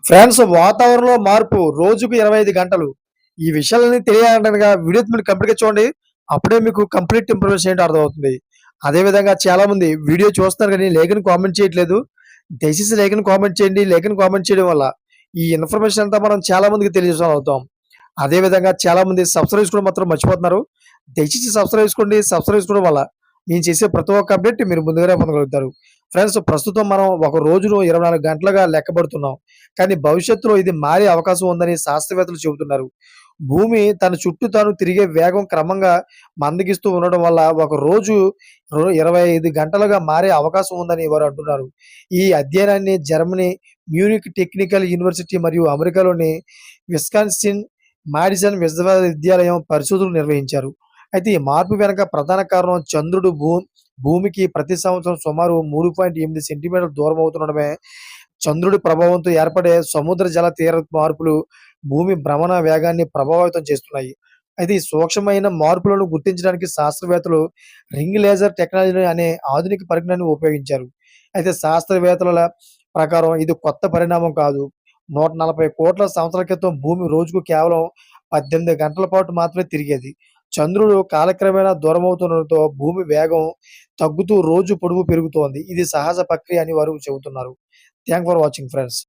France వాతావరణంలో మార్పు రోజుకు 25 గంటలు. ఈ విషయాలన్నీ తెలియాలంటేనుగా వీడియో మీరు కంప్లీట్‌గా చూడండి. అప్పుడే మీకు కంప్లీట్ ఇన్ఫర్మేషన్ ఏంటో అర్థమవుతుంది. అదే విధంగా చాలామంది వీడియో చూస్తున్నారు గానీ లేఖని కామెంట్ చేయట్లేదు. దయచేసి లేఖని కామెంట్ చేయండి. లేఖని కామెంట్ చేయడం వల్ల ఈ ఇన్ఫర్మేషన్ అంతా మనం చాలా మందికి తెలియజేయగలుగుతాం. అదే విధంగా చాలామంది సబ్స్క్రైబ్ చేసుకోవడం మాత్రం మర్చిపోతున్నారు. దయచేసి సబ్స్క్రైబ్ చేసుకోండి. సబ్స్క్రైబ్ చేసుకోవడం వల్ల నేను చేసే ప్రతి ఒక్క అప్డేట్ మీరు ముందుగానే పొందగలుగుతారు. ఫ్రెండ్స్ ప్రస్తుతం మనం ఒక రోజును 24 గంటలుగా లెక్కబడుతున్నాం. కానీ భవిష్యత్తులో ఇది మారే అవకాశం ఉందని శాస్త్రవేత్తలు చెబుతున్నారు. భూమి తన చుట్టూ తాను తిరిగే వేగం క్రమంగా మందగిస్తూ ఉండడం వల్ల ఒక రోజు 25 గంటలుగా మారే అవకాశం ఉందని వారు అంటున్నారు. ఈ అధ్యయనాన్ని జర్మనీ, మ్యూనిక్ టెక్నికల్ యూనివర్సిటీ మరియు అమెరికాలోని విస్కాన్సిన్ మాడిసన్ విశ్వవిద్యాలయం పరిశోధనలు నిర్వహించారు. అయితే ఈ మార్పు వెనక ప్రధాన కారణం చంద్రుడు భూమికి ప్రతి సంవత్సరం సుమారు 3.8 సెంటీమీటర్ల దూరం అవుతుండడమే. చంద్రుడి ప్రభావంతో ఏర్పడే సముద్ర జల తీర మార్పులు భూమి భ్రమణ వేగాన్ని ప్రభావితం చేస్తున్నాయి. అయితే ఈ సూక్ష్మమైన మార్పులను గుర్తించడానికి శాస్త్రవేత్తలు రింగ్ లేజర్ టెక్నాలజీ అనే ఆధునిక పరిజ్ఞానాన్ని ఉపయోగించారు. అయితే శాస్త్రవేత్తల ప్రకారం ఇది కొత్త పరిణామం కాదు. 140 కోట్ల సంవత్సరాల క్రితం భూమి రోజుకు కేవలం 18 గంటల పాటు మాత్రమే తిరిగేది. చంద్రుడు కాలక్రమేణా దూరమవుతుండడంతో భూమి వేగం తగ్గుతూ రోజు పొడవు పెరుగుతోంది. ఇది సహజ ప్రక్రియ అని వారు చెబుతున్నారు. Thank for watching friends.